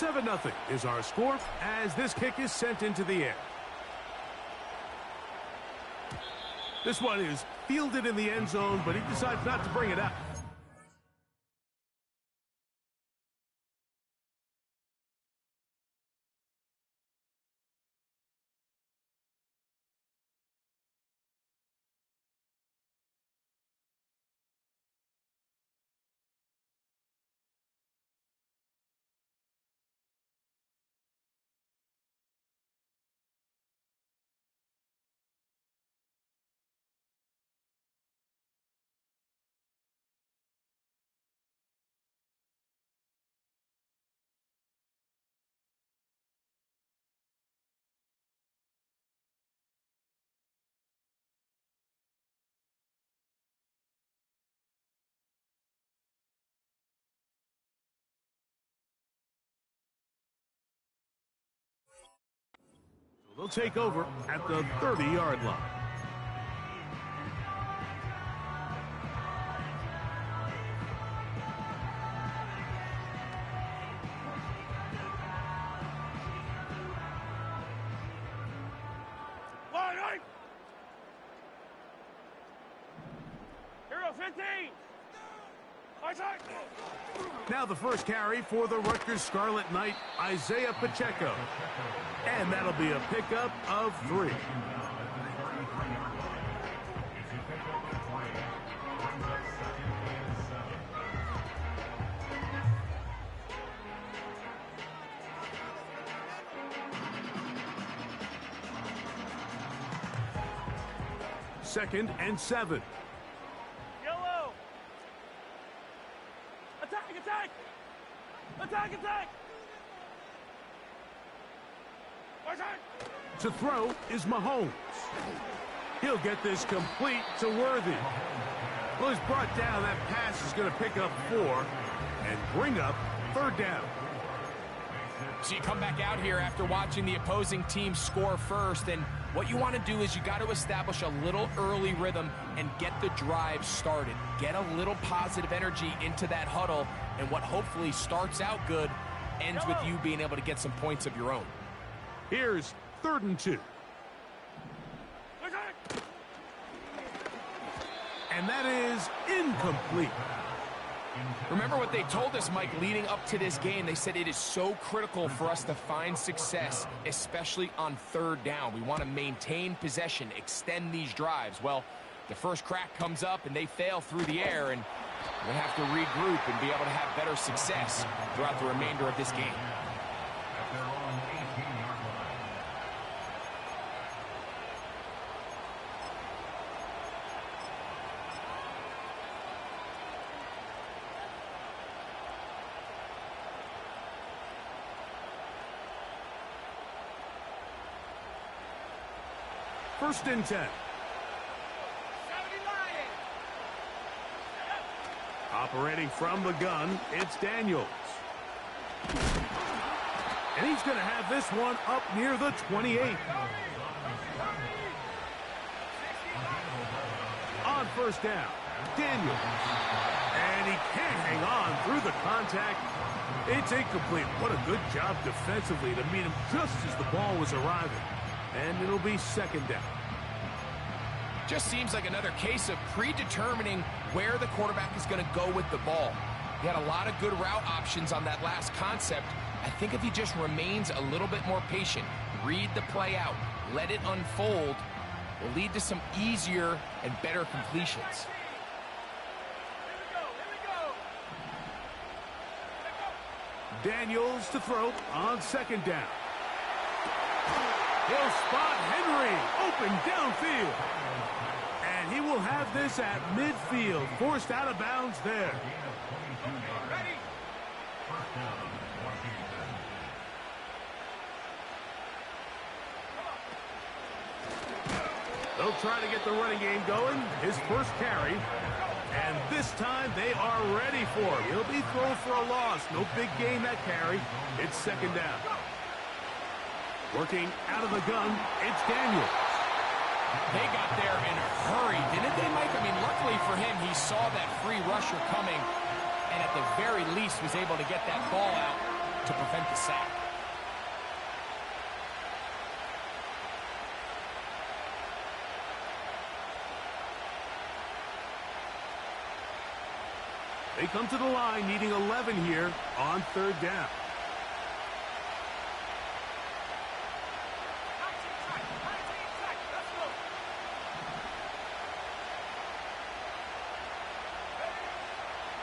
7-0 is our score as this kick is sent into the air. This one is fielded in the end zone, but he decides not to bring it out. They'll take over at the 30-yard line. Hero 15. Now the first carry for the Rutgers Scarlet Knight, Isaiah Pacheco. And that'll be a pickup of 3. Second and 7. Yellow. Attack, attack. Attack, attack. To throw is Mahomes. He'll get this complete to Worthy. Well, he's brought down. That pass is going to pick up 4 and bring up 3rd down. So you come back out here after watching the opposing team score first, and what you want to do is you got to establish a little early rhythm and get the drive started. Get a little positive energy into that huddle, and what hopefully starts out good ends with you being able to get some points of your own. Here's 3rd and 2. And that is incomplete. Remember what they told us, Mike, leading up to this game. They said it is so critical for us to find success, especially on 3rd down. We want to maintain possession, extend these drives. Well, the first crack comes up, and they fail through the air, and they have to regroup and be able to have better success throughout the remainder of this game. First and 10. Operating from the gun, it's Daniels. And he's going to have this one up near the 28. On 1st down, Daniels. And he can't hang on through the contact. It's incomplete. What a good job defensively to meet him just as the ball was arriving. And it'll be 2nd down. Just seems like another case of predetermining where the quarterback is going to go with the ball. He had a lot of good route options on that last concept. I think if he just remains a little bit more patient, read the play out, let it unfold, will lead to some easier and better completions. Daniels to throw on 2nd down. He'll spot Henry open downfield. And he will have this at midfield, forced out of bounds there. They'll try to get the running game going. His first carry. And this time they are ready for him. He'll be thrown for a loss. No big gain that carry. It's 2nd down. Working out of the gun, it's Daniels. They got there in a hurry, didn't they, Mike? I mean, luckily for him, he saw that free rusher coming, and at the very least was able to get that ball out to prevent the sack. They come to the line needing 11 here on third down.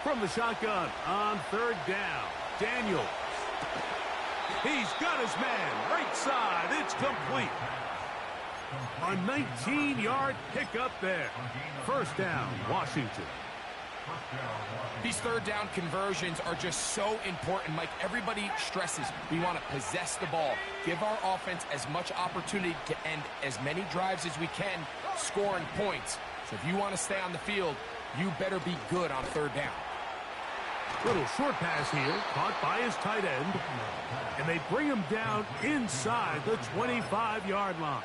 From the shotgun on third down, Daniels. He's got his man right side. It's complete. A 19-yard pickup there. First down, Washington. These third down conversions are just so important. Mike, everybody stresses we want to possess the ball, give our offense as much opportunity to end as many drives as we can, scoring points. So if you want to stay on the field, you better be good on third down. Little short pass here, caught by his tight end, and they bring him down inside the 25-yard line.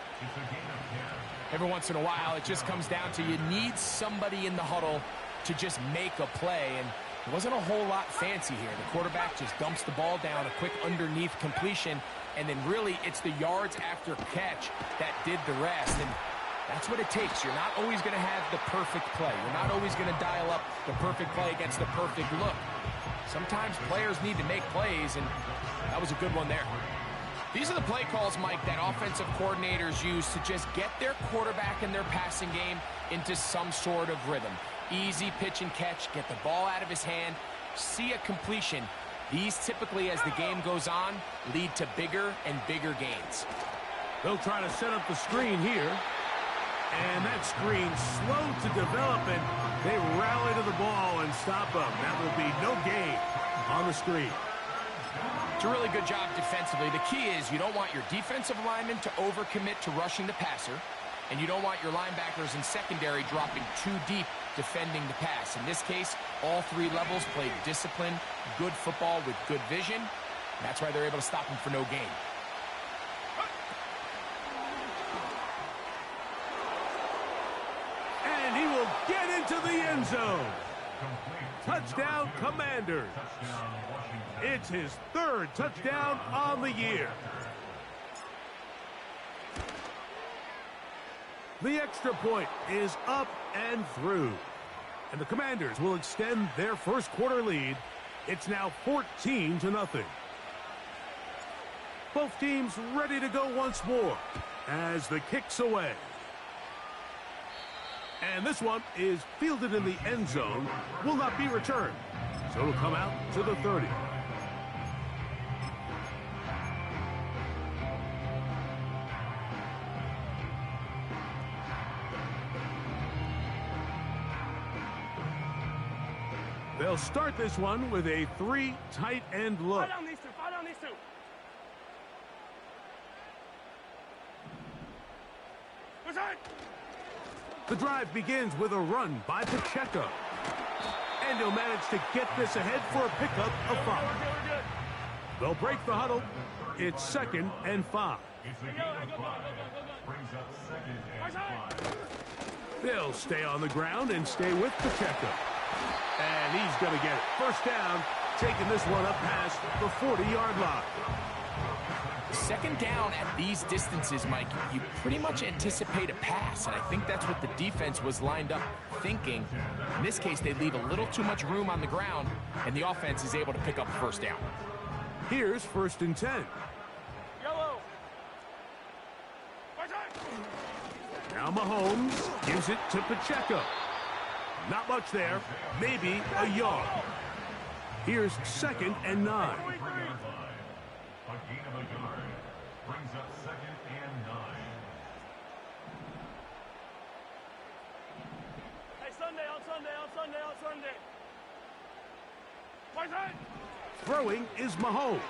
Every once in a while, it just comes down to you need somebody in the huddle to just make a play, and it wasn't a whole lot fancy here. The quarterback just dumps the ball down, a quick underneath completion, and then really it's the yards after catch that did the rest, and that's what it takes. You're not always going to have the perfect play. You're not always going to dial up the perfect play against the perfect look. Sometimes players need to make plays, and that was a good one there. These are the play calls, Mike, that offensive coordinators use to just get their quarterback and their passing game into some sort of rhythm. Easy pitch and catch, get the ball out of his hand, see a completion. These typically, as the game goes on, lead to bigger and bigger gains. They'll try to set up the screen here. And that screen slow to develop, and they rally to the ball and stop them. That will be no gain on the screen. It's a really good job defensively. The key is you don't want your defensive linemen to overcommit to rushing the passer, and you don't want your linebackers in secondary dropping too deep defending the pass. In this case, all three levels played disciplined, good football with good vision. That's why they're able to stop him for no gain. And he will get into the end zone. Touchdown, Commanders. It's his third touchdown on the year. The extra point is up and through. And the Commanders will extend their first quarter lead. It's now 14-0. Both teams ready to go once more as the kick's away. And this one is fielded in the end zone, will not be returned. So it'll come out to the 30. They'll start this one with a three tight end look. Fight on these two. Fight on these two. Return. The drive begins with a run by Pacheco. And he'll manage to get this ahead for a pickup of 5. We're good. They'll break the huddle. It's 2nd and 5. They'll stay on the ground and stay with Pacheco. And he's going to get it. First down, taking this one up past the 40-yard line. Second down at these distances, Mike, you pretty much anticipate a pass, and I think that's what the defense was lined up thinking. In this case, they leave a little too much room on the ground, and the offense is able to pick up first down. Here's 1st and 10. Yellow. Now Mahomes gives it to Pacheco. Not much there, maybe a yard. Here's 2nd and 9. Throwing is Mahomes.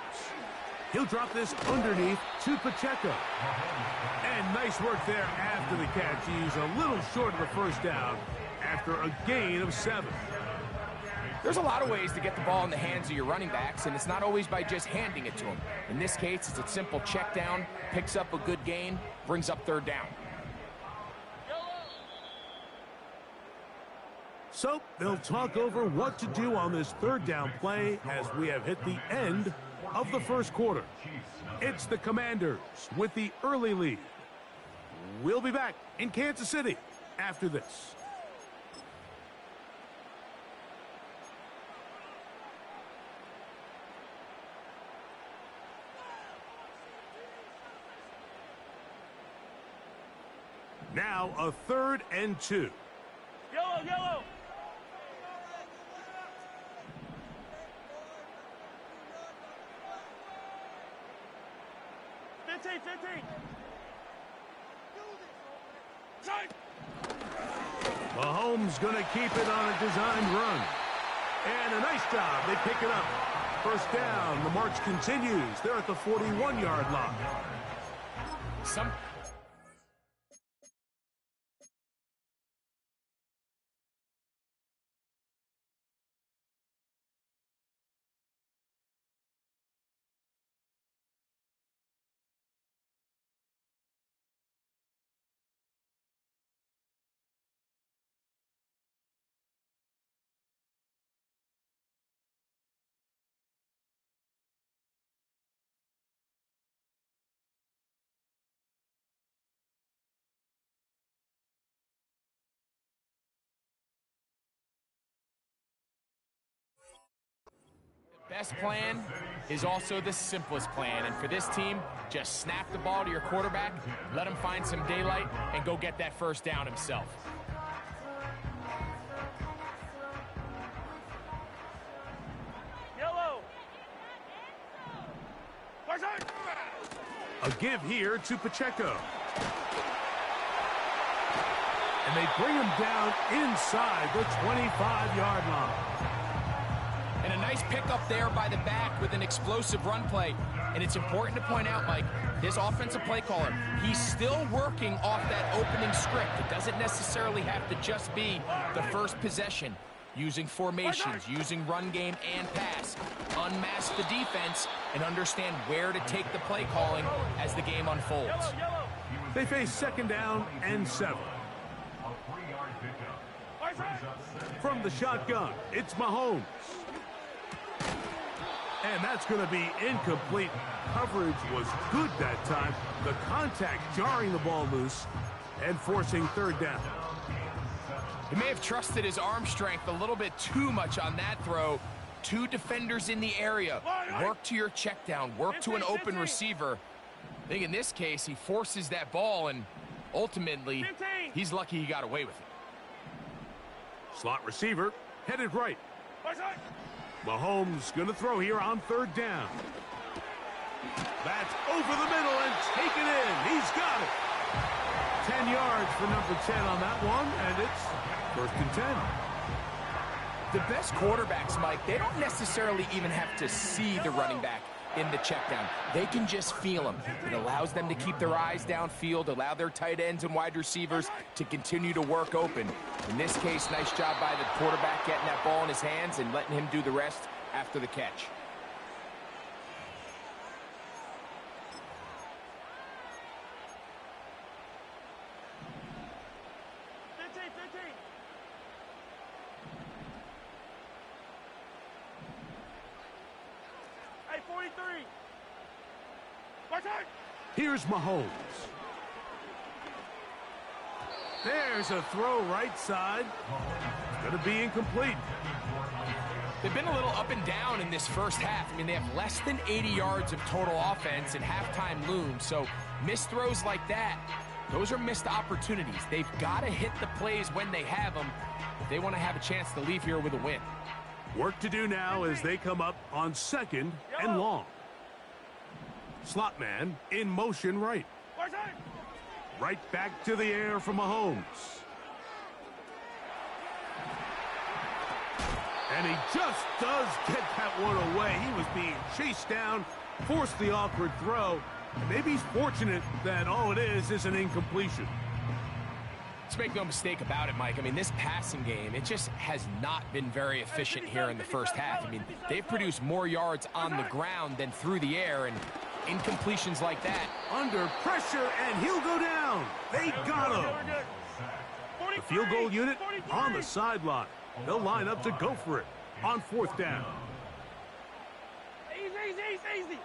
He'll drop this underneath to Pacheco. And nice work there after the catch. He's a little short of the first down after a gain of 7. There's a lot of ways to get the ball in the hands of your running backs, and it's not always by just handing it to them. In this case, it's a simple check down, picks up a good gain, brings up third down. So they'll talk over what to do on this third down play as we have hit the end of the first quarter. It's the Commanders with the early lead. We'll be back in Kansas City after this. Now a 3rd and 2. Yellow, yellow. 15. Mahomes going to keep it on a designed run. And a nice job. They pick it up. First down. The march continues. They're at the 41-yard line. Best plan is also the simplest plan, and for this team, just snap the ball to your quarterback, let him find some daylight, and go get that first down himself. Yellow. A give here to Pacheco. And they bring him down inside the 25-yard line. And a nice pickup there by the back with an explosive run play. And it's important to point out, Mike, this offensive play caller, he's still working off that opening script. It doesn't necessarily have to just be the first possession. Using formations, using run game and pass. Unmask the defense and understand where to take the play calling as the game unfolds. They face 2nd down and 7. From the shotgun, it's Mahomes. And that's going to be incomplete. Coverage was good that time. The contact jarring the ball loose and forcing 3rd down. He may have trusted his arm strength a little bit too much on that throw. 2 defenders in the area. Work to your check down. Work to an open receiver. I think in this case, he forces that ball, and ultimately, he's lucky he got away with it. Slot receiver headed right. Mahomes going to throw here on 3rd down. That's over the middle and taken in. He's got it. 10 yards for number 10 on that one, and it's 1st and 10. The best quarterbacks, Mike, they don't necessarily even have to see the running back in the check down. They can just feel him. It allows them to keep their eyes downfield, allow their tight ends and wide receivers to continue to work open. In this case, nice job by the quarterback getting that ball in his hands and letting him do the rest after the catch. Hey, 43. Here's Mahomes. There's a throw right side. It's going to be incomplete. They've been a little up and down in this first half. I mean, they have less than 80 yards of total offense and halftime looms. So missed throws like that, those are missed opportunities. They've got to hit the plays when they have them if they want to have a chance to leave here with a win. Work to do now as they come up on 2nd and long. Slot man in motion right. Right back to the air for Mahomes. And he just does get that one away. He was being chased down, forced the awkward throw. And maybe he's fortunate that all it is an incompletion. Let's make no mistake about it, Mike. I mean, this passing game, it just has not been very efficient here in the first half. I mean, they've produced more yards on the ground than through the air, and incompletions like that. Under pressure, and he'll go down. They got him. The field goal unit on the sideline. They'll line up to go for it on 4th down. Easy, easy, easy, easy.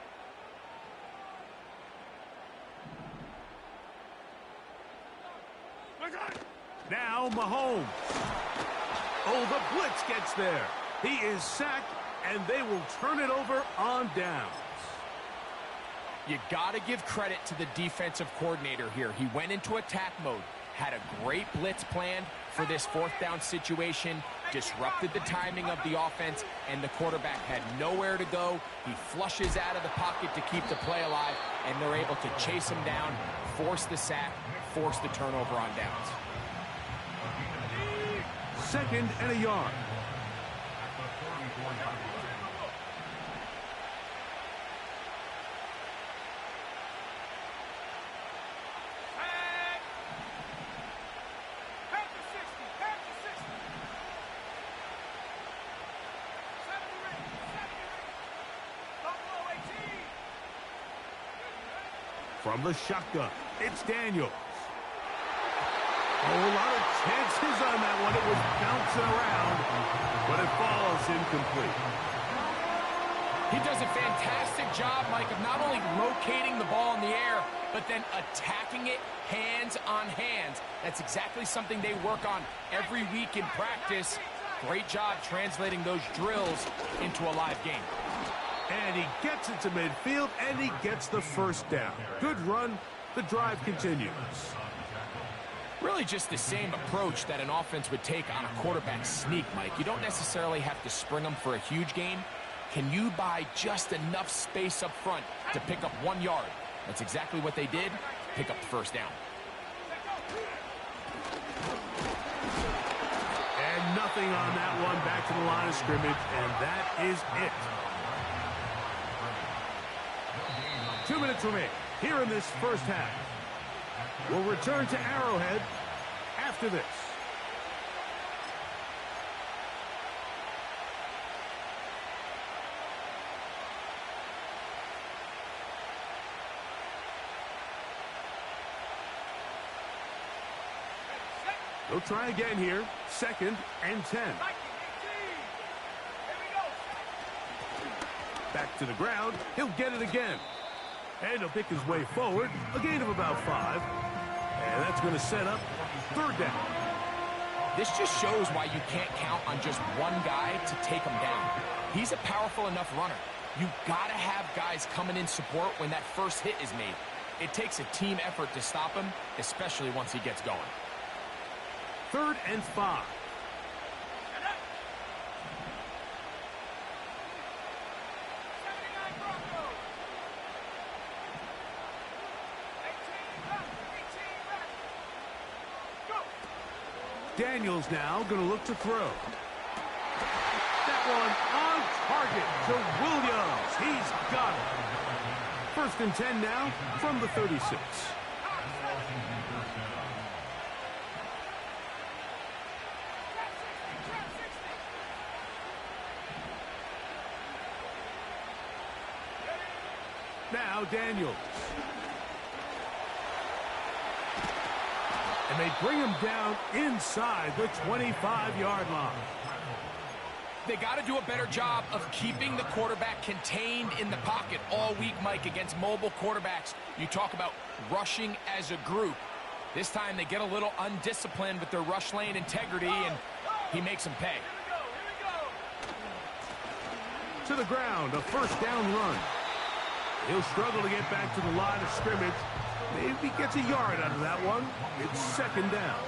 Now Mahomes. Oh, the blitz gets there. He is sacked, and they will turn it over on downs. You got to give credit to the defensive coordinator here. He went into attack mode, had a great blitz planned for this 4th down situation, disrupted the timing of the offense, and the quarterback had nowhere to go. He flushes out of the pocket to keep the play alive, and they're able to chase him down, force the sack, force the turnover on downs. 2nd and a yard. From the shotgun, it's Daniels. Oh, a lot of chances on that one. It was bouncing around, but it falls incomplete. He does a fantastic job, Mike, of not only locating the ball in the air, but then attacking it hands on hands. That's exactly something they work on every week in practice. Great job translating those drills into a live game. And he gets it to midfield, and he gets the 1st down. Good run. The drive continues. Really just the same approach that an offense would take on a quarterback sneak, Mike. You don't necessarily have to spring them for a huge gain. Can you buy just enough space up front to pick up 1 yard? That's exactly what they did. Pick up the 1st down. And nothing on that one. Back to the line of scrimmage, and that is it. 2 minutes remain here in this 1st half. We'll return to Arrowhead after this. They'll try again here. 2nd and 10. Back to the ground. He'll get it again. And he'll pick his way forward. A gain of about 5. And that's going to set up 3rd down. This just shows why you can't count on just one guy to take him down. He's a powerful enough runner. You've got to have guys coming in support when that first hit is made. It takes a team effort to stop him, especially once he gets going. 3rd and 5. Daniels now going to look to throw. That one on target to Williams. He's got it. 1st and 10 now from the 36. Now Daniels. And they bring him down inside the 25-yard line. They got to do a better job of keeping the quarterback contained in the pocket all week, Mike, against mobile quarterbacks. You talk about rushing as a group. This time they get a little undisciplined with their rush lane integrity, and he makes them pay. To the ground, a 1st down run. He'll struggle to get back to the line of scrimmage. Maybe gets a yard out of that one. It's 2nd down.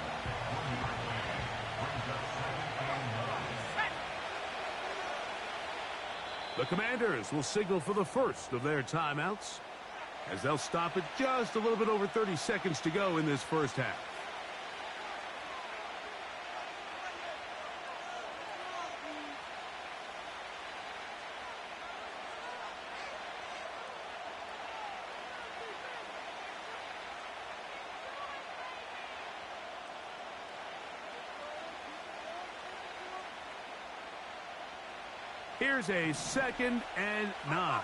The Commanders will signal for the first of their timeouts, as they'll stop it just a little bit over 30 seconds to go in this 1st half. Here's a 2nd and 9.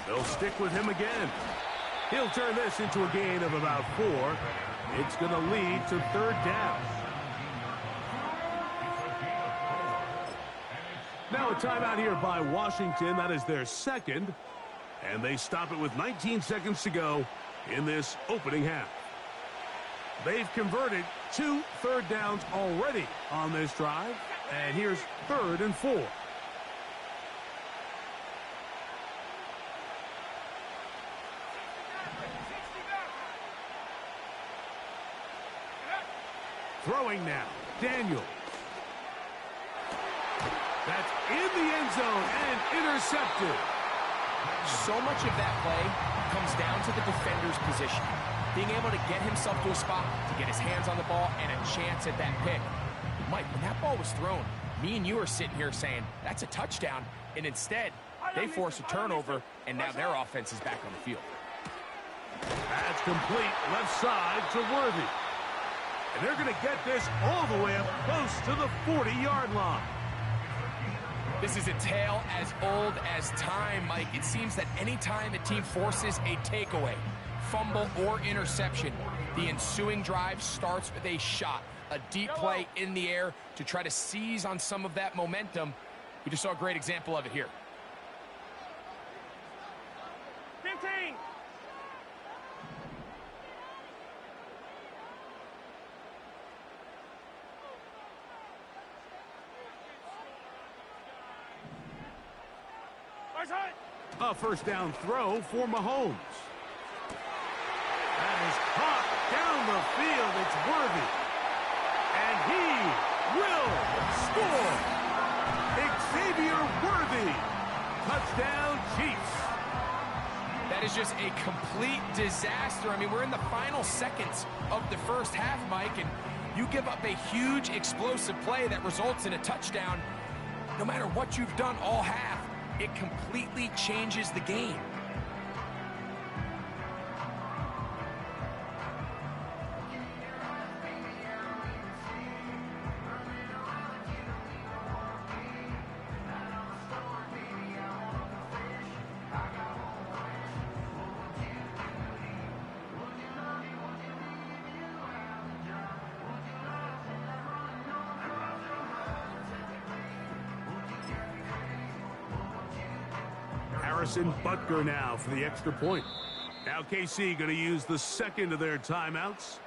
They'll stick with him again. He'll turn this into a gain of about 4. It's going to lead to third down. Now a timeout here by Washington. That is their second. And they stop it with 19 seconds to go in this opening half. They've converted 2 third downs already on this drive. And here's 3rd and 4. Throwing now, Daniels. That's in the end zone and intercepted. So much of that play comes down to the defender's position. Being able to get himself to a spot to get his hands on the ball and a chance at that pick. Mike, when that ball was thrown, me and you are sitting here saying, that's a touchdown. And instead, they force a turnover, and now their offense is back on the field. That's complete left side to Worthy. And they're going to get this all the way up close to the 40-yard line. This is a tale as old as time, Mike. It seems that any time a team forces a takeaway, fumble, or interception, the ensuing drive starts with a shot, a deep play in the air to try to seize on some of that momentum. We just saw a great example of it here. 15. A first down throw for Mahomes. That is caught down the field. It's Worthy. And he will score. Xavier Worthy. Touchdown, Chiefs. That is just a complete disaster. I mean, we're in the final seconds of the first half, Mike, and you give up a huge explosive play that results in a touchdown. No matter what you've done all half, it completely changes the game. Butker now for the extra point. Now KC going to use the second of their timeouts.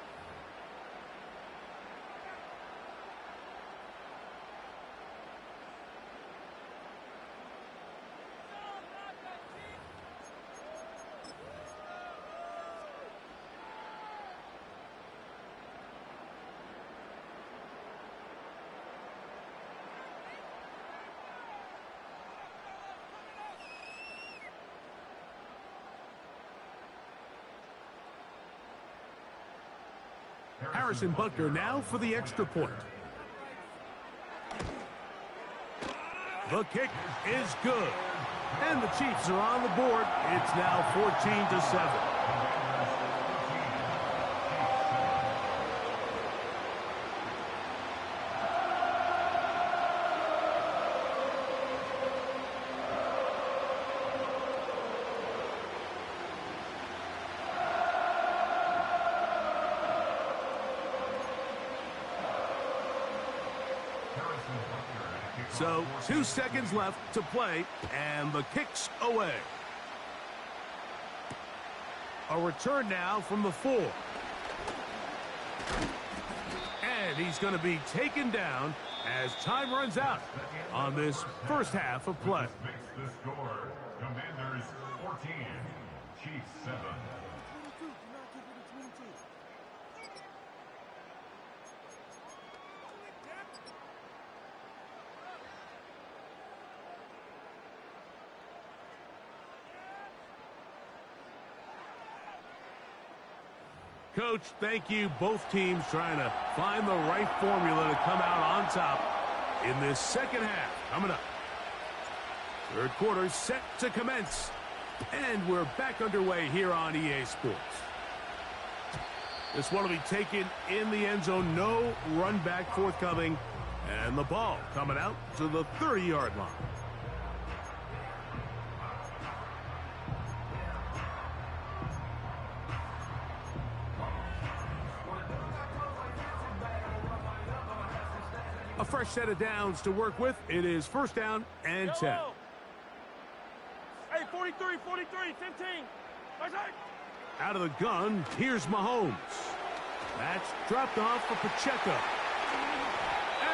Harrison Butker now for the extra point. The kick is good. And the Chiefs are on the board. It's now 14-7. So 2 seconds left to play, and the kick's away. A return now from the 4. And he's going to be taken down as time runs out on this first half of play. Makes the score. Commanders 14, Chiefs 7. Coach, thank you. Both teams trying to find the right formula to come out on top in this second half. Coming up. Third quarter set to commence. And we're back underway here on EA Sports. This one will be taken in the end zone. No run back forthcoming. And the ball coming out to the 30-yard line. A fresh set of downs to work with. It is first down and 10. Yellow. Hey, 43, 43, 15. Right side. Out of the gun, here's Mahomes. That's dropped off for Pacheco.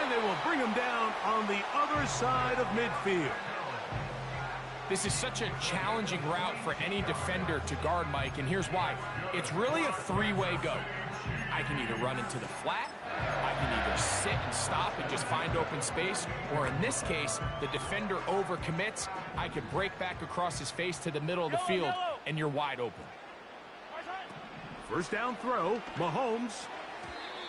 And they will bring him down on the other side of midfield. This is such a challenging route for any defender to guard, Mike, and here's why. It's really a three-way go. I can either run into the flat, I can either sit and stop and just find open space, or in this case, the defender overcommits. I could break back across his face to the middle of the field, and you're wide open. First down throw, Mahomes.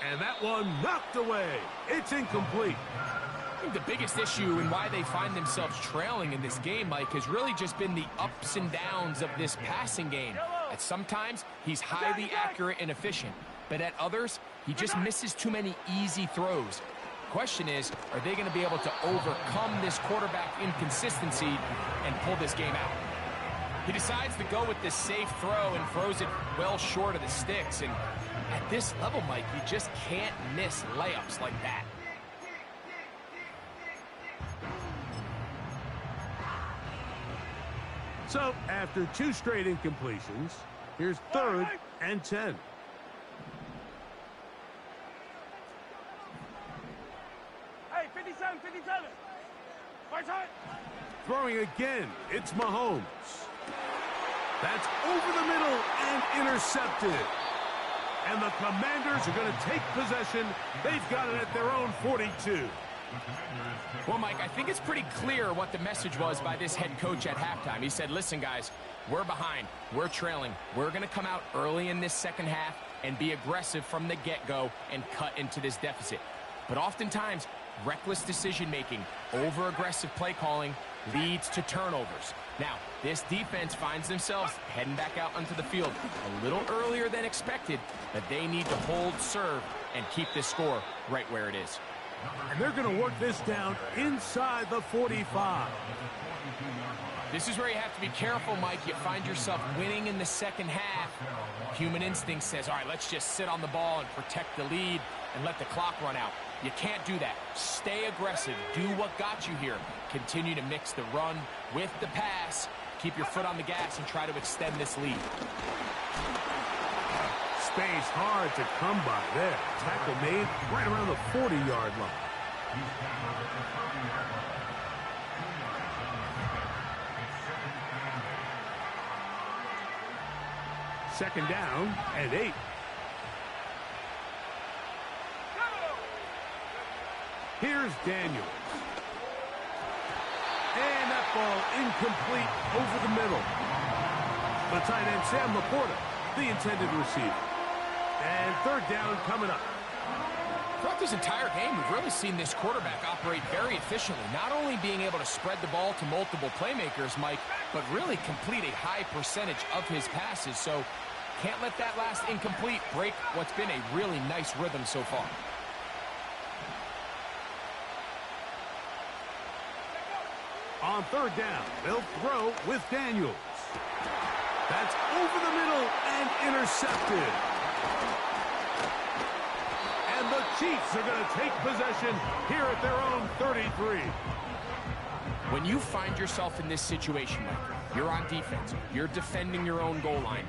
And that one knocked away. It's incomplete. I think the biggest issue and why they find themselves trailing in this game, Mike, has really just been the ups and downs of this passing game. At sometimes, he's highly accurate and efficient, but at others, he just misses too many easy throws. Question is, are they going to be able to overcome this quarterback inconsistency and pull this game out? He decides to go with this safe throw and throws it well short of the sticks. And at this level, Mike, you just can't miss layups like that. So, after two straight incompletions, here's third and 10. Hey, 57, 57. Right side. Throwing again, it's Mahomes. That's over the middle and intercepted. And the Commanders are going to take possession. They've got it at their own 42. Well, Mike, I think it's pretty clear what the message was by this head coach at halftime. He said, listen, guys, we're behind. We're trailing. We're going to come out early in this second half and be aggressive from the get-go and cut into this deficit. But oftentimes, reckless decision-making, over-aggressive play calling leads to turnovers. Now, this defense finds themselves heading back out onto the field a little earlier than expected, but they need to hold serve and keep this score right where it is. And they're going to work this down inside the 45. This is where you have to be careful, Mike. You find yourself winning in the second half. Human instinct says, all right, let's just sit on the ball and protect the lead and let the clock run out. You can't do that. Stay aggressive. Do what got you here. Continue to mix the run with the pass. Keep your foot on the gas and try to extend this lead. Space hard to come by there. Tackle made right around the 40-yard line. Second down and 8. Here's Daniels. And that ball incomplete over the middle. The tight end, Sam Laporta, the intended receiver. And third down coming up. Throughout this entire game, we've really seen this quarterback operate very efficiently, not only being able to spread the ball to multiple playmakers, Mike, but really complete a high percentage of his passes. So can't let that last incomplete break what's been a really nice rhythm so far. On third down, they'll throw with Daniels. That's over the middle and intercepted. And the Chiefs are going to take possession here at their own 33. When you find yourself in this situation, Mike, you're on defense, you're defending your own goal line,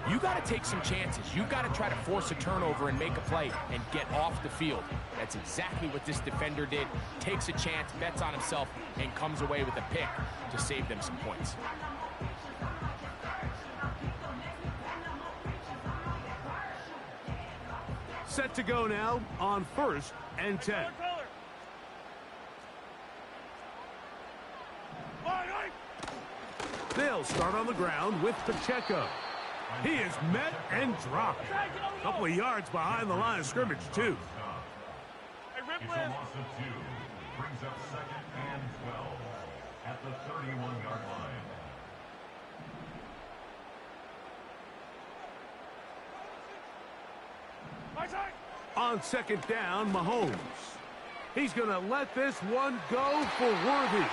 you got to take some chances. You got to try to force a turnover and make a play and get off the field. That's exactly what this defender did. Takes a chance, bets on himself, and comes away with a pick to save them some points. Set to go now on first and 10. They'll start on the ground with Pacheco. He is met and dropped. A couple of yards behind the line of scrimmage, too. It's a loss of 2. Brings up second and 12 at the 31-yard line. On second down, Mahomes. He's going to let this one go for Worthy.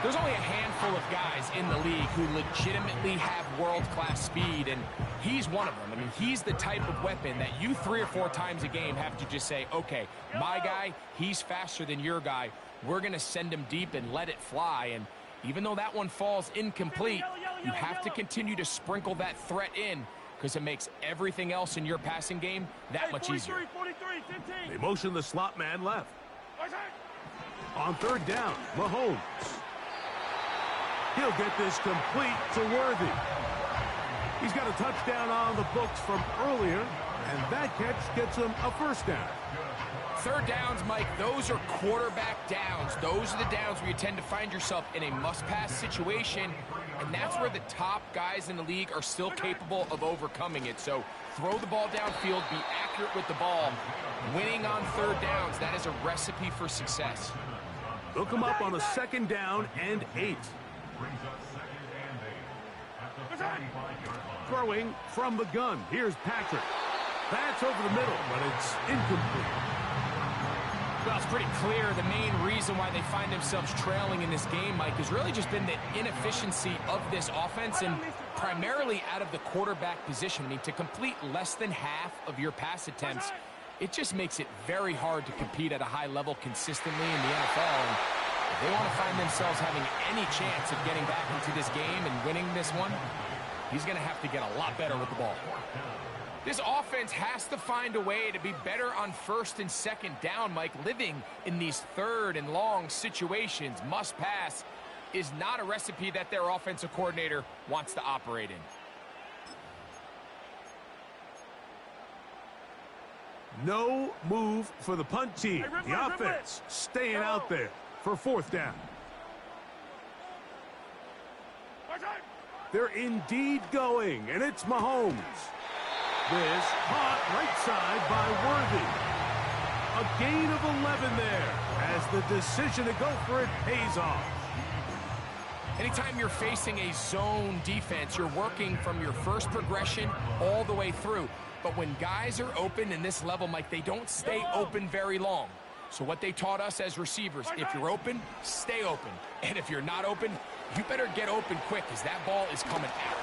There's only a handful of guys in the league who legitimately have world-class speed, and he's one of them. I mean, he's the type of weapon that you 3 or 4 times a game have to just say, okay, my guy, he's faster than your guy. We're going to send him deep and let it fly. And even though that one falls incomplete, you have to continue to sprinkle that threat in because it makes everything else in your passing game that much easier. 43, 15. They motion the slot man left. On third down, Mahomes. He'll get this complete to Worthy. He's got a touchdown on the books from earlier, and that catch gets him a first down. Third downs, Mike, those are quarterback downs. Those are the downs where you tend to find yourself in a must-pass situation, and that's where the top guys in the league are still capable of overcoming it. So throw the ball downfield, be accurate with the ball. Winning on third downs, that is a recipe for success. They'll come up on a second down and 8. Throwing from the gun. Here's Patrick. That's over the middle, but it's incomplete. Well, it's pretty clear the main reason why they find themselves trailing in this game, Mike, has really just been the inefficiency of this offense and primarily out of the quarterback position. I mean, to complete less than half of your pass attempts, it just makes it very hard to compete at a high level consistently in the NFL. And if they want to find themselves having any chance of getting back into this game and winning this one, he's going to have to get a lot better with the ball. This offense has to find a way to be better on first and second down, Mike. Living in these third and long situations, must pass, is not a recipe that their offensive coordinator wants to operate in. No move for the punt team. The offense staying out there for fourth down. They're indeed going, and it's Mahomes. This caught right side by Worthy. A gain of 11 there as the decision to go for it pays off. Anytime you're facing a zone defense, you're working from your first progression all the way through. But when guys are open in this level, Mike, they don't stay open very long. So what they taught us as receivers, if you're open, stay open. And if you're not open, you better get open quick because that ball is coming out.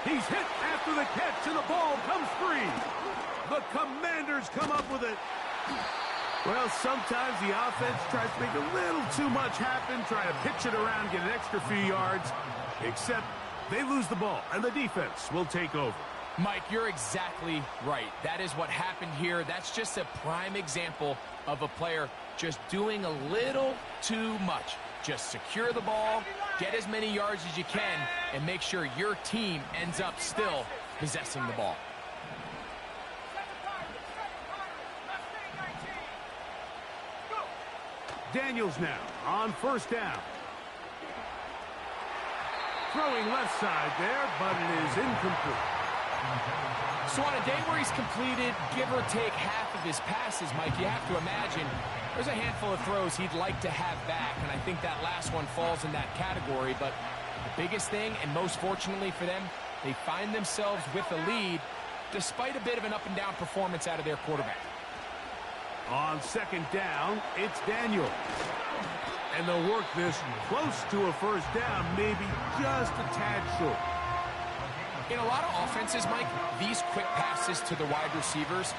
He's hit after the catch, and the ball comes free. The Commanders come up with it. Well, sometimes the offense tries to make a little too much happen, try to pitch it around, get an extra few yards, except they lose the ball, and the defense will take over. Mike, you're exactly right. That is what happened here. That's just a prime example of a player just doing a little too much. Just secure the ball, get as many yards as you can, and make sure your team ends up still possessing the ball. Daniels now on first down. Throwing left side there, but it is incomplete. So on a day where he's completed, give or take half of his passes, Mike, you have to imagine there's a handful of throws he'd like to have back, and I think that last one falls in that category. But the biggest thing, and most fortunately for them, they find themselves with a lead despite a bit of an up-and-down performance out of their quarterback. On second down, it's Daniels. And they'll work this close to a first down, maybe just a tad short. In a lot of offenses, Mike, these quick passes to the wide receivers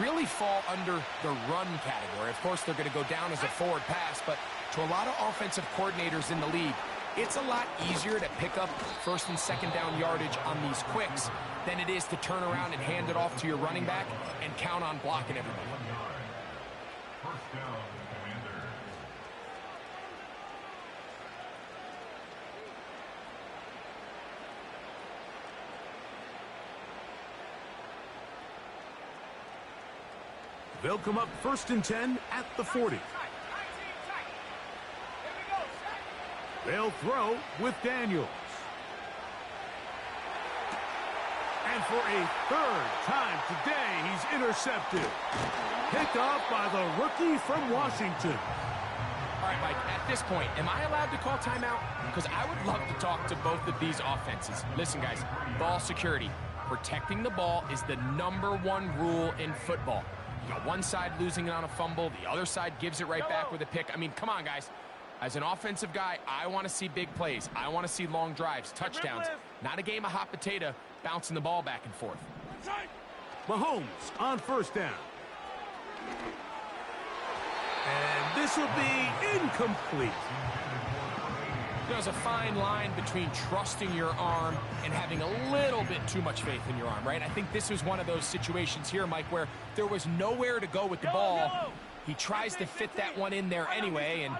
really fall under the run category. Of course, they're going to go down as a forward pass, but to a lot of offensive coordinators in the league, it's a lot easier to pick up first and second down yardage on these quicks than it is to turn around and hand it off to your running back and count on blocking everybody. First down, Commanders. They'll come up first and 10 at the 40. They'll throw with Daniels. And for a third time today, he's intercepted. Picked off by the rookie from Washington. All right, Mike, at this point, am I allowed to call timeout? Because I would love to talk to both of these offenses. Listen, guys, ball security. Protecting the ball is the #1 rule in football. You got one side losing it on a fumble, the other side gives it right back with a pick. I mean, come on, guys. As an offensive guy, I want to see big plays. I want to see long drives, touchdowns, not a game of hot potato bouncing the ball back and forth. Mahomes on first down. And this will be incomplete. There's a fine line between trusting your arm and having a little bit too much faith in your arm, right? I think this was one of those situations here, Mike, where there was nowhere to go with the ball. He tries to fit that one in there anyway, and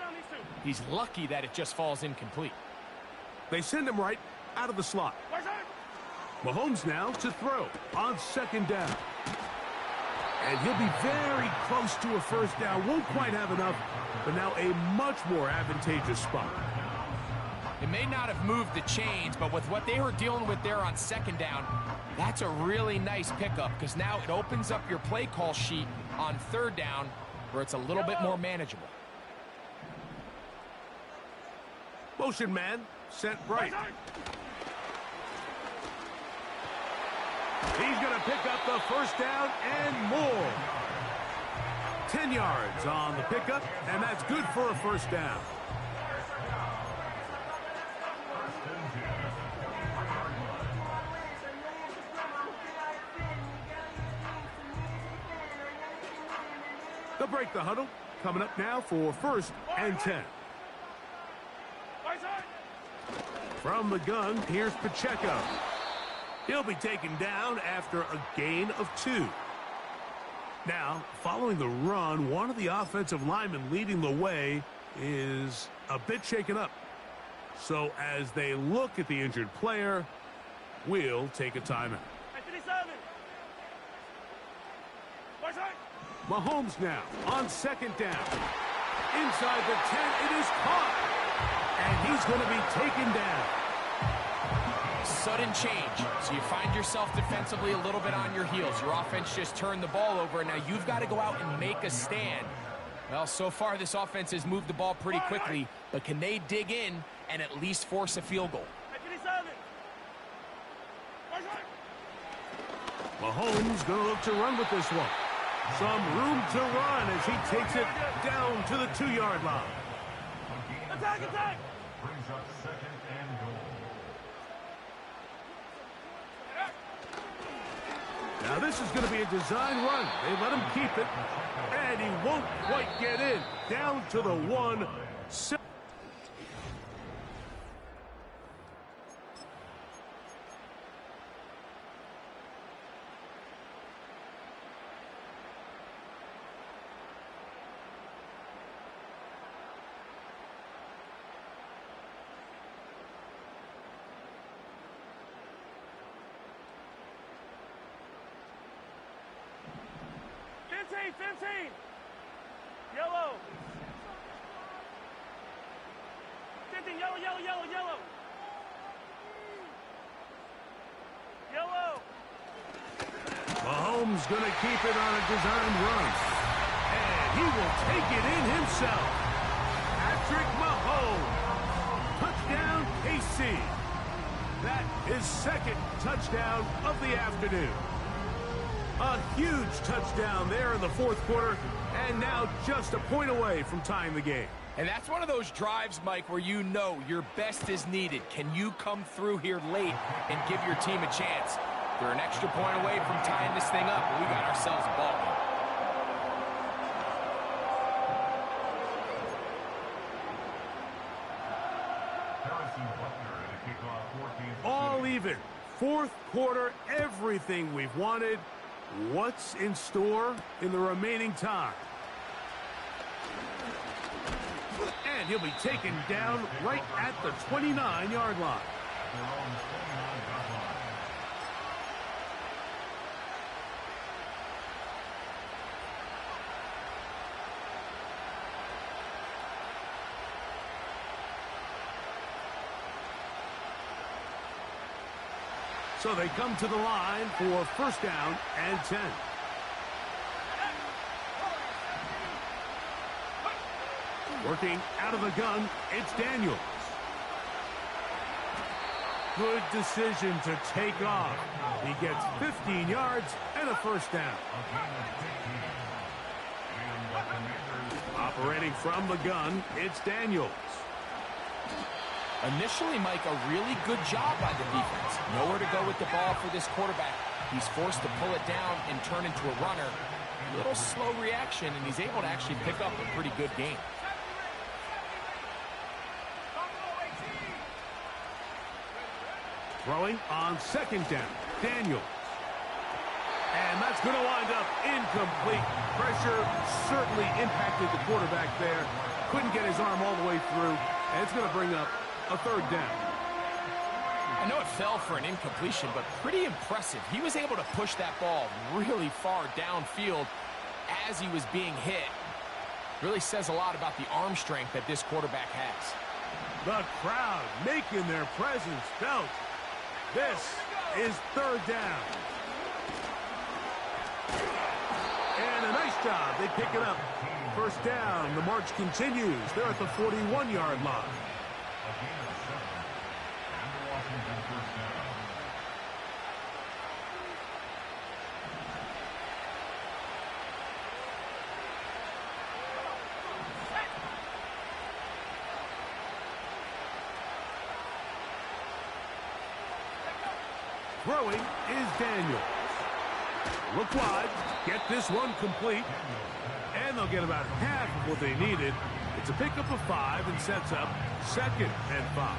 he's lucky that it just falls incomplete. They send him right out of the slot. Mahomes now to throw on second down. And he'll be very close to a first down. Won't quite have enough, but now a much more advantageous spot. It may not have moved the chains, but with what they were dealing with there on second down, that's a really nice pickup because now it opens up your play call sheet on third down where it's a little bit more manageable. Motion man sent right. He's going to pick up the first down and more. 10 yards on the pickup, and that's good for a first down. They'll break the huddle. Coming up now for first and 10. From the gun, here's Pacheco. He'll be taken down after a gain of 2. Now, following the run, one of the offensive linemen leading the way is a bit shaken up. So as they look at the injured player, we'll take a timeout. Mahomes now on second down. Inside the 10, it is caught. And he's going to be taken down. Sudden change. So you find yourself defensively a little bit on your heels. Your offense just turned the ball over, and now you've got to go out and make a stand. Well, so far this offense has moved the ball pretty quickly, but can they dig in and at least force a field goal? Mahomes going to look to run with this one. Some room to run as he takes it down to the 2-yard line. Attack, attack! Brings up second and goal. Now this is going to be a design run. They let him keep it, and he won't quite get in. Down to the 1. Yellow. 15, yellow, yellow, yellow, yellow. Yellow. Mahomes going to keep it on a designed run. And he will take it in himself. Patrick Mahomes. Touchdown, KC. That is second touchdown of the afternoon. A huge touchdown there in the fourth quarter, and now just a point away from tying the game. And that's one of those drives, Mike, where you know your best is needed. Can you come through here late and give your team a chance? They're an extra point away from tying this thing up, but we got ourselves a ball game. All even. Fourth quarter, everything we've wanted. What's in store in the remaining time? And he'll be taken down right at the 29-yard line. So they come to the line for first down and 10. Working out of the gun, it's Daniels. Good decision to take off. He gets 15 yards and a first down. Operating from the gun, it's Daniels. Initially, Mike, a really good job by the defense. Nowhere to go with the ball for this quarterback. He's forced to pull it down and turn into a runner. A little slow reaction, and he's able to actually pick up a pretty good game. Throwing on second down, Daniels. And that's going to wind up incomplete. Pressure certainly impacted the quarterback there. Couldn't get his arm all the way through, and it's going to bring up a third down. I know it fell for an incompletion, but pretty impressive. He was able to push that ball really far downfield as he was being hit. Really says a lot about the arm strength that this quarterback has. The crowd making their presence felt. This is third down. And a nice job. They pick it up. First down. The march continues. They're at the 41-yard line. Throwing is Daniels. Look wide. Get this one complete. And they'll get about half of what they needed. It's a pickup of 5 and sets up 2nd and 5.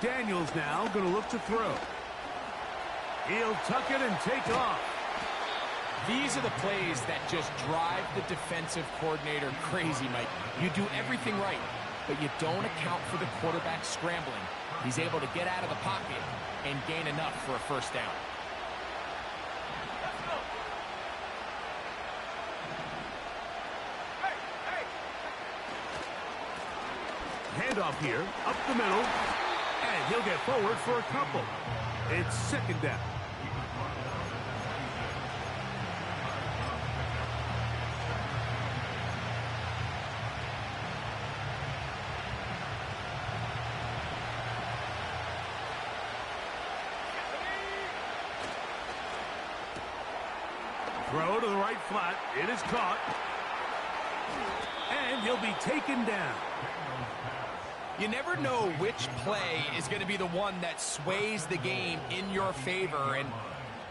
Daniels now going to look to throw. He'll tuck it and take off. These are the plays that just drive the defensive coordinator crazy, Mike. You do everything right, but you don't account for the quarterback scrambling. He's able to get out of the pocket and gain enough for a first down. Handoff here, up the middle, and he'll get forward for a couple. It's 2nd down. Throw to the right flat. It is caught. And he'll be taken down. You never know which play is going to be the one that sways the game in your favor, and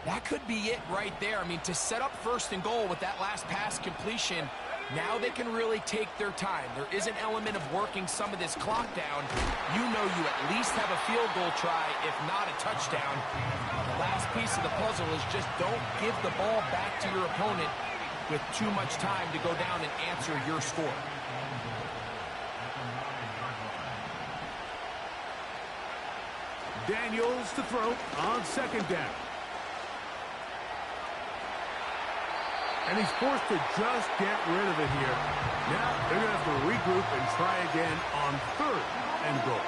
that could be it right there. I mean, to set up 1st and goal with that last pass completion, now they can really take their time. There is an element of working some of this clock down. You know you at least have a field goal try, if not a touchdown. The last piece of the puzzle is just don't give the ball back to your opponent with too much time to go down and answer your score. Daniels to throw on 2nd down. And he's forced to just get rid of it here. Now they're going to have to regroup and try again on 3rd and goal.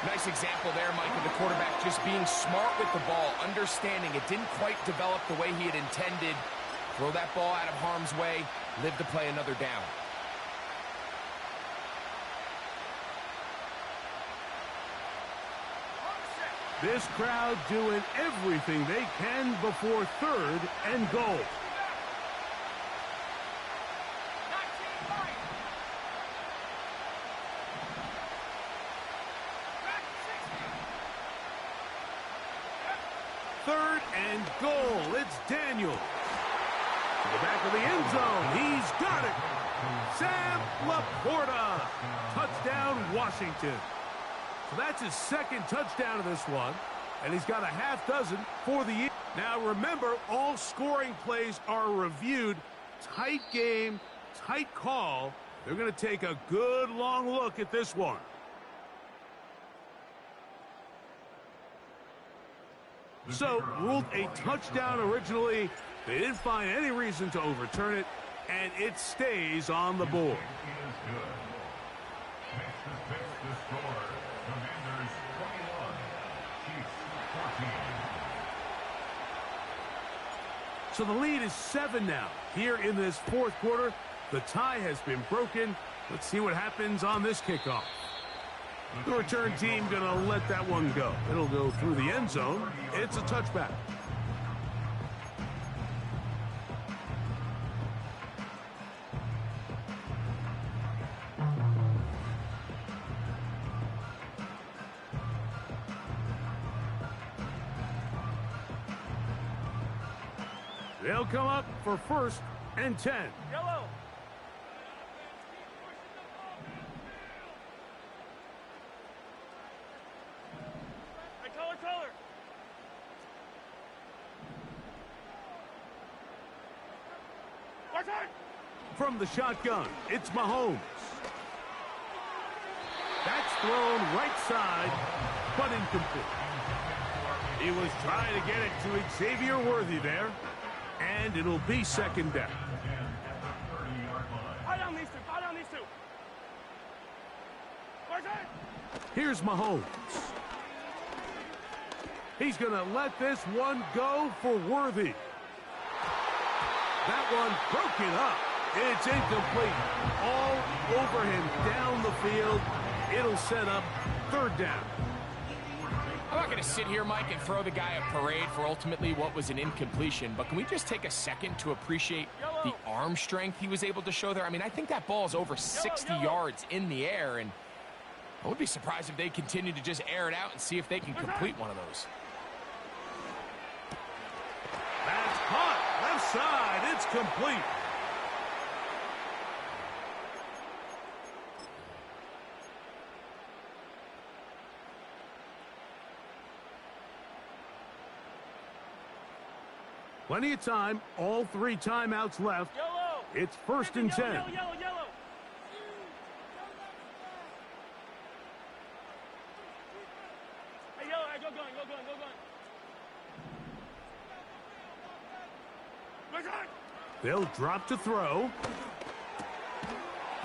Nice example there, Mike, of the quarterback just being smart with the ball, understanding it didn't quite develop the way he had intended. Throw that ball out of harm's way, live to play another down. This crowd doing everything they can before 3rd and goal. Third and goal. It's Daniels. To the back of the end zone. He's got it. Sam Laporta. Touchdown, Washington. So that's his 2nd touchdown of this one, and he's got a half dozen for the year. Now remember, all scoring plays are reviewed. Tight game, tight call. They're going to take a good long look at this one. So, ruled a touchdown originally. They didn't find any reason to overturn it, and it stays on the board. So the lead is 7 now. Here in this fourth quarter, the tie has been broken. Let's see what happens on this kickoff. The return team going to let that one go. It'll go through the end zone. It's a touchback. They'll come up for 1st and 10. Yellow. Hey, color. Watch out! From the shotgun, it's Mahomes. That's thrown right side, but incomplete. He was trying to get it to Xavier Worthy there, and it'll be 2nd down. Fire down these two. Watch out! Here's Mahomes. He's going to let this one go for Worthy. That one broken up. It's incomplete. All over him down the field. It'll set up 3rd down. I'm not going to sit here, Mike, and throw the guy a parade for ultimately what was an incompletion, but can we just take a second to appreciate the arm strength he was able to show there? I mean, I think that ball is over 60 yards in the air, and I would be surprised if they continue to just air it out and see if they can complete one of those. That's caught. Left side. It's complete. Plenty of time. All 3 timeouts left. Yellow. It's 1st and 10. Yellow. Hey, yellow. Hey, go going. Watch out! They'll drop to throw.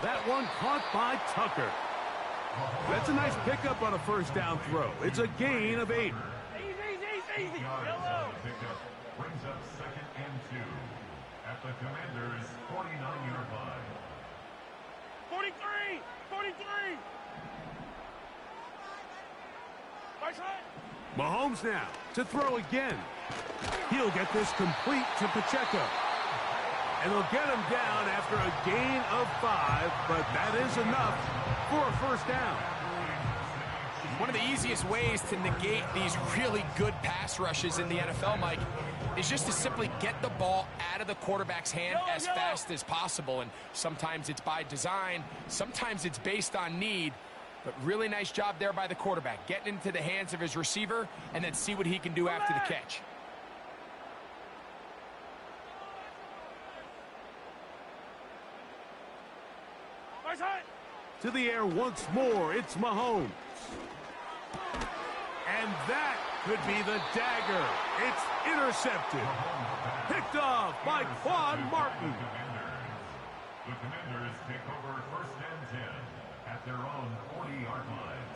That one caught by Tucker. That's a nice pickup on a 1st down throw. It's a gain of 8. Easy. Yellow. Brings up 2nd and 2 at the Commander's 49-yard line. 43. Watch out! Mahomes now to throw again. He'll get this complete to Pacheco. And they'll get him down after a gain of 5, but that is enough for a 1st down. One of the easiest ways to negate these really good pass rushes in the NFL, Mike, is just to simply get the ball out of the quarterback's hand as fast as possible. And sometimes it's by design, sometimes it's based on need. But really nice job there by the quarterback, getting into the hands of his receiver and then see what he can do after the catch. To the air once more, it's Mahomes. And that could be the dagger. It's intercepted. Picked off by Quan Martin. The Commanders take over 1st and 10 at their own 40-yard line.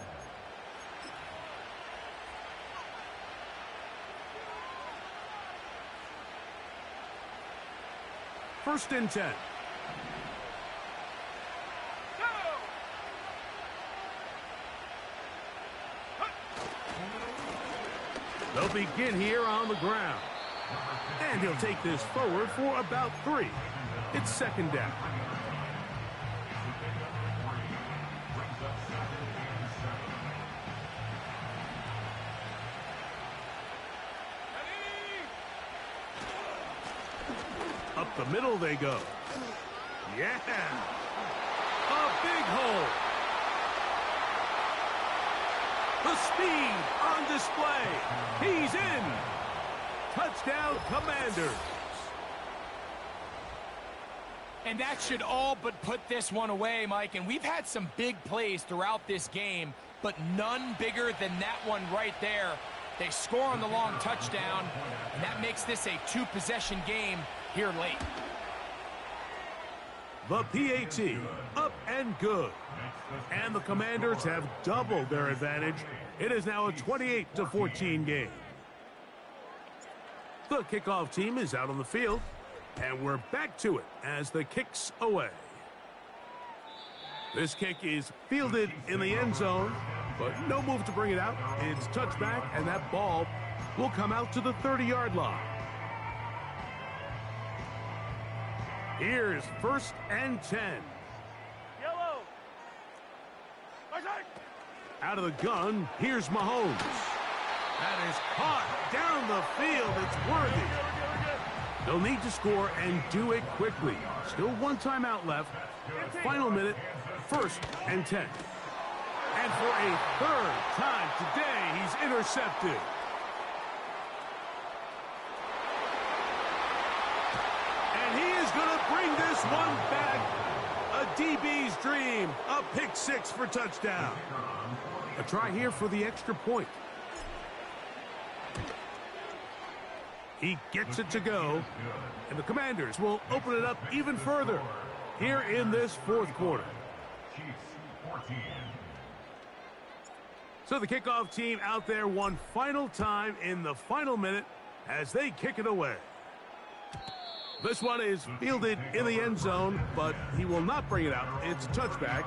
First and 10. They'll begin here on the ground. And he'll take this forward for about 3. It's 2nd down. Up the middle they go. Yeah. A big hole. The speed on display. He's in. Touchdown, Commanders. And that should all but put this one away, Mike. And we've had some big plays throughout this game, but none bigger than that one right there. They score on the long touchdown, and that makes this a 2-possession game here late. The PAT, up and good. And the Commanders have doubled their advantage. It is now a 28-14 game. The kickoff team is out on the field, and we're back to it as the kick's away. This kick is fielded in the end zone, but no move to bring it out. It's touchback, and that ball will come out to the 30-yard line. Here's 1st and 10. Yellow. Out of the gun, here's Mahomes. That is caught down the field. It's worthy. They'll need to score and do it quickly. Still one timeout left. Final minute, 1st and 10. And for a 3rd time today, he's intercepted. And he is going to bring this one back. A DB's dream. A pick 6 for touchdown. A try here for the extra point. He gets it to go, and the Commanders will open it up even further here in this 4th quarter. So the kickoff team out there one final time in the final minute as they kick it away. This one is fielded in the end zone, but he will not bring it out. It's a touchback,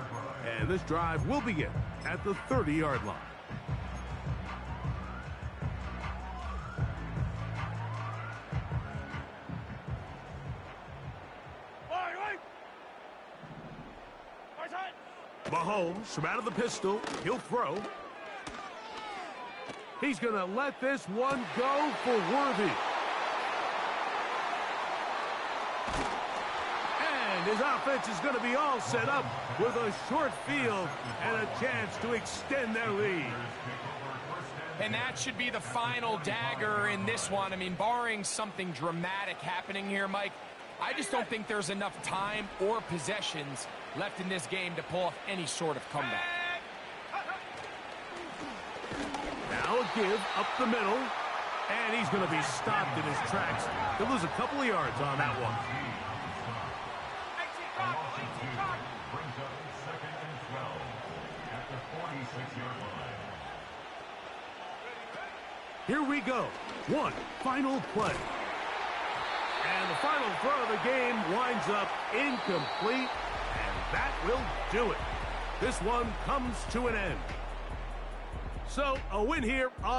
and this drive will begin at the 30-yard line. Mahomes from out of the pistol. He'll throw. He's going to let this one go for Worthy. And his offense is going to be all set up with a short field and a chance to extend their lead. And that should be the final dagger in this one. I mean, barring something dramatic happening here, Mike, I just don't think there's enough time or possessions left in this game to pull off any sort of comeback. Now a give up the middle, and he's going to be stopped in his tracks. He'll lose a couple of yards on that one. Brings up 2nd and 12 at the 46-yard line. Here we go. One final play. And the final throw of the game winds up incomplete, and that will do it. This one comes to an end. So, a win here on the